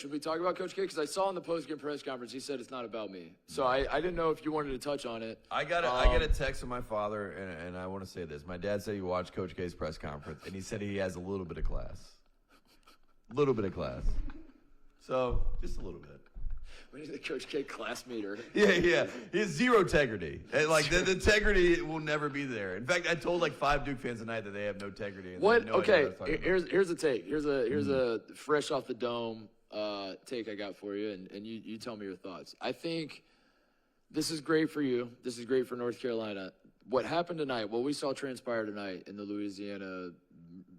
Should we talk about Coach K? Because I saw in the post-game press conference he said it's not about me. So I didn't know if you wanted to touch on it. I got a text from my father, and I want to say this. My dad said he watched Coach K's press conference, and he said he has a little bit of class. A little bit of class. So, just a little bit. We need a Coach K class meter. Yeah. He has zero integrity. And, like, the integrity will never be there. In fact, I told, like, 5 Duke fans tonight that they have no integrity. And what? No Okay, here's a take. Here's a fresh off the dome take I got for you, and you tell me your thoughts. I think this is great for you. This is great for North Carolina. What happened tonight, what we saw transpire tonight in the Louisiana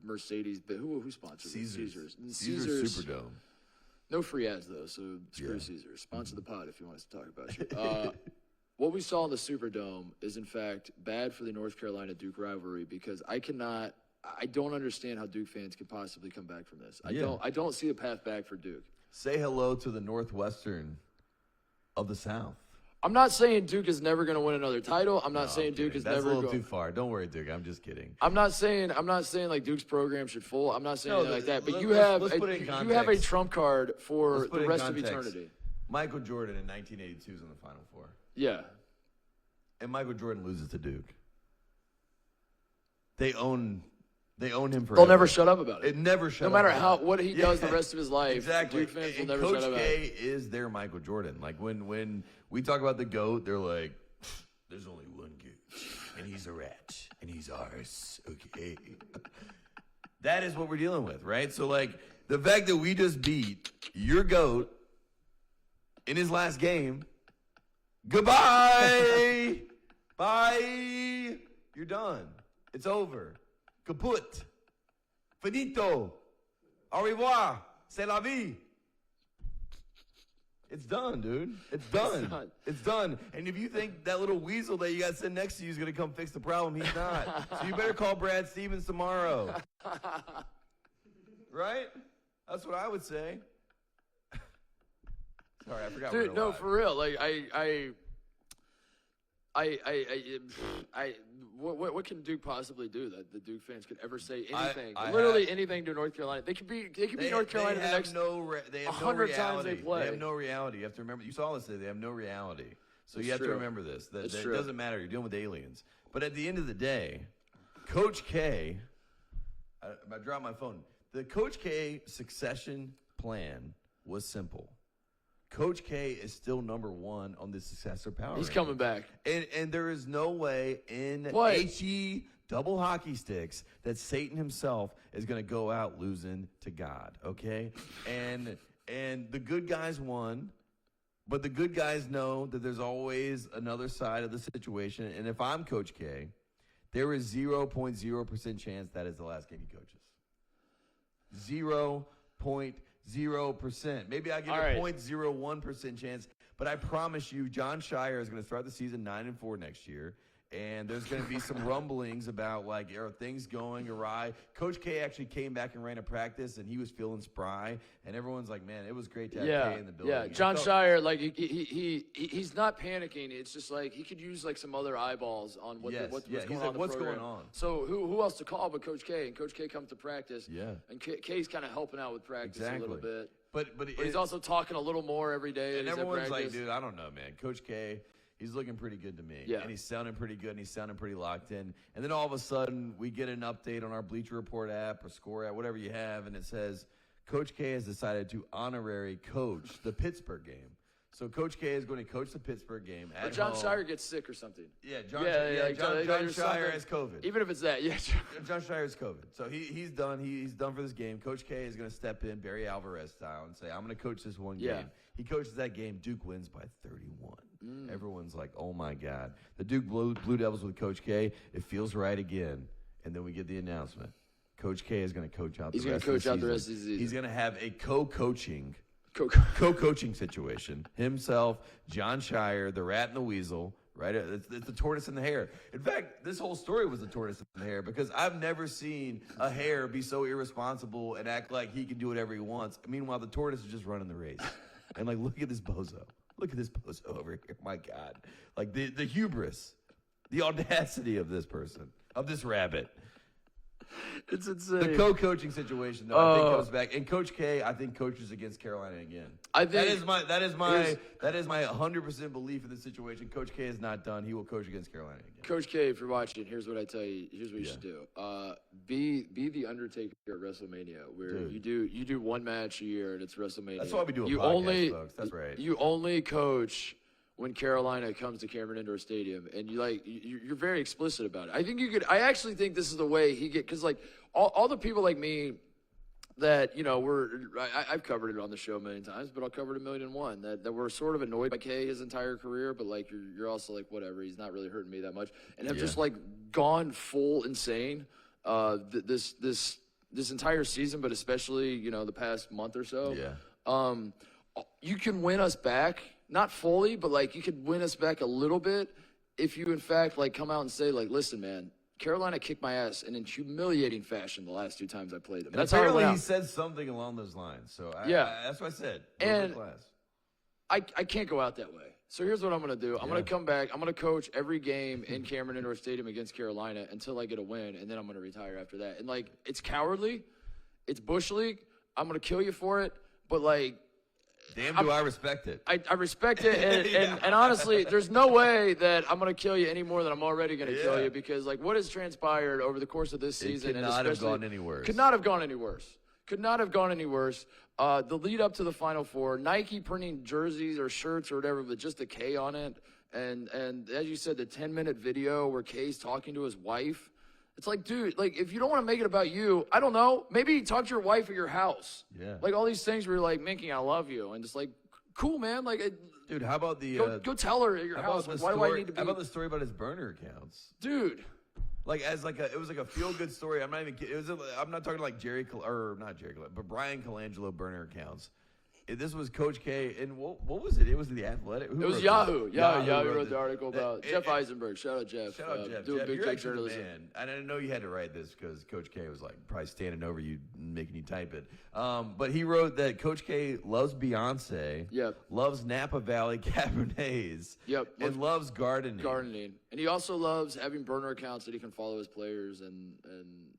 Mercedes, who sponsored it? Caesars Superdome. No free ads, though, so screw Caesars. Sponsor the pod if you want us to talk about you. What we saw in the Superdome is, in fact, bad for the North Carolina-Duke rivalry because I don't understand how Duke fans could possibly come back from this. I don't see a path back for Duke. Say hello to the Northwestern of the South. I'm not saying Duke is never going to win another title. I'm not saying Duke is That's never a little too far. Don't worry, Duke. I'm just kidding. I'm not saying like Duke's program should fall. I'm not saying like that. But you have a trump card for the rest of eternity. Michael Jordan in 1982 is in the Final Four. Yeah. And Michael Jordan loses to Duke. They own him forever. They'll never shut up about it. It never shut up. No matter what he does the rest of his life, exactly. Duke fans will never Coach shut up K about it. is their Michael Jordan. Like when we talk about the GOAT, they're like, there's only one GOAT, and he's a rat, and he's ours. Okay. That is what we're dealing with, right? So like the fact that we just beat your GOAT in his last game, goodbye. Bye. You're done. It's over. Kaput. Finito. Au revoir. C'est la vie. It's done, dude. It's done. It's done. And if you think that little weasel that you got sitting next to you is going to come fix the problem, he's not. So you better call Brad Stevens tomorrow. Right? That's what I would say. Sorry, I forgot. Dude, no, for real. Like what can Duke possibly do that the Duke fans could ever say anything? Literally anything to North Carolina. They could be North Carolina the next 100 times they play. They have no reality. You have to remember. You saw this today. They have no reality. So you have to remember this. That it doesn't matter. You're dealing with aliens. But at the end of the day, Coach K. I dropped my phone. The Coach K succession plan was simple. Coach K is still number 1 on the successor power. He's coming back. And there is no way in HE double hockey sticks that Satan himself is going to go out losing to God, okay? And the good guys won, but the good guys know that there's always another side of the situation. And if I'm Coach K, there is 0.0% chance that is the last game he coaches. 0.0%. Maybe I give a 0.01% chance, but I promise you, John Shire is going to start the season 9-4 next year, and there's going to be some rumblings about like, are things going awry? Coach K actually came back and ran a practice, and he was feeling spry, and everyone's like, man, it was great to have K in the building. Yeah, John Shire, like he's not panicking. It's just like he could use like some other eyeballs on what's going on. So who else to call but Coach K? And Coach K comes to practice. Yeah, and K's kind of helping out with practice a little bit. But he's also talking a little more every day. And everyone's like, dude, I don't know, man. Coach K, he's looking pretty good to me. Yeah. And he's sounding pretty good, and he's sounding pretty locked in. And then all of a sudden, we get an update on our Bleacher Report app or Score app, whatever you have, and it says, Coach K has decided to honorary coach the Pittsburgh game. So Coach K is going to coach the Pittsburgh game at home. John Shire gets sick or something. Yeah, John Shire has COVID. Even if it's that, yeah. John Shire has COVID. So he's done. He's done for this game. Coach K is going to step in Barry Alvarez style and say, I'm going to coach this one game. He coaches that game. Duke wins by 31. Everyone's like, oh, my God. The Duke Blue Devils with Coach K, it feels right again. And then we get the announcement. Coach K is going to coach out the rest of the season. He's going to have a co-coaching situation. Himself, John Shire, the rat and the weasel, right? It's the tortoise and the hare. In fact, this whole story was the tortoise and the hare because I've never seen a hare be so irresponsible and act like he can do whatever he wants. Meanwhile, the tortoise is just running the race. And, like, look at this bozo. Look at this bozo over here. My God. Like, the hubris, the audacity of this person, of this rabbit. It's insane. The co-coaching situation, though, I think goes back. And Coach K, I think coaches against Carolina again. I think that is my 100% belief in this situation. Coach K is not done. He will coach against Carolina again. Coach K, if you're watching, here's what I tell you. Here's what you should do. Be the Undertaker at WrestleMania, where you do one match a year and it's WrestleMania. That's why we do a podcast, folks. That's right. You only coach when Carolina comes to Cameron Indoor Stadium, and you're very explicit about it. I think you could. I actually think this is the way because like all the people like me that I've covered it on the show a million times, but I'll cover it 1,000,001 that were sort of annoyed by K his entire career, but like you're also like whatever, he's not really hurting me that much, and have just like gone full insane this entire season, but especially the past month or so. You can win us back. Not fully, but like you could win us back a little bit if you in fact like come out and say like, listen, man, Carolina kicked my ass in humiliating fashion the last 2 times I played them. And that's apparently how he said something along those lines. So that's what I said. And I can't go out that way. So here's what I'm gonna do. I'm gonna come back. I'm gonna coach every game in Cameron Indoor Stadium against Carolina until I get a win, and then I'm gonna retire after that. And like it's cowardly, it's Bush League. I'm gonna kill you for it, but like. Damn, I respect it. I respect it, and honestly, there's no way that I'm going to kill you any more than I'm already going to kill you, because like what has transpired over the course of this season, could not have gone any worse. Could not have gone any worse. Could not have gone any worse. The lead up to the Final Four, Nike printing jerseys or shirts or whatever, but just a K on it, and as you said, the 10-minute video where K's talking to his wife. It's like, dude, like, if you don't want to make it about you, I don't know, maybe talk to your wife at your house. Yeah. Like, all these things where you're like, Minky, I love you. And just like, cool, man. Like, dude, how about the... Go tell her at your house. Like, why do I need to be... How about the story about his burner accounts? Dude. Like, it was like a feel-good story. I'm not even kidding. I'm not talking like not Jerry, but Brian Colangelo burner accounts. This was Coach K, and what was it? It was the Athletic. It was Yahoo. Yahoo wrote the article about Jeff Eisenberg. Shout out Jeff. Shout out Jeff. Doing Jeff, big you're time actually journalism. the man. And I know you had to write this because Coach K was like probably standing over you, making you type it. But he wrote that Coach K loves Beyonce. Yep. Loves Napa Valley Cabernets. Yep. And loves gardening. And he also loves having burner accounts that he can follow his players and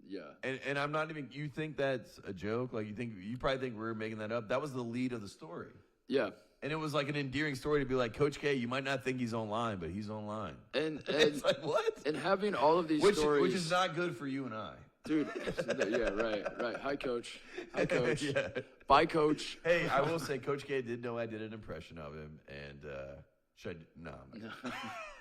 yeah. And I'm not even. You think that's a joke? Like you probably think we're making that up. That was the lead of the story. Yeah. And it was like an endearing story to be like, Coach K, you might not think he's online, but he's online. And it's like, what? And having all of these stories. Which is not good for you and I. Dude, yeah, right. Hi, Coach. Hi, Coach. Yeah. Bye, Coach. Hey, I will say Coach K did know I did an impression of him, and no,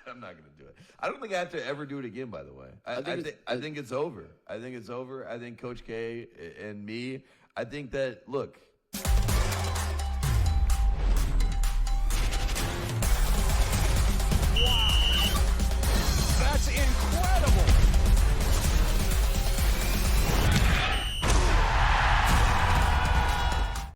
I'm not going to do it. I don't think I have to ever do it again, by the way. I think it's over. I think it's over. I think Coach K and me, I think that, look,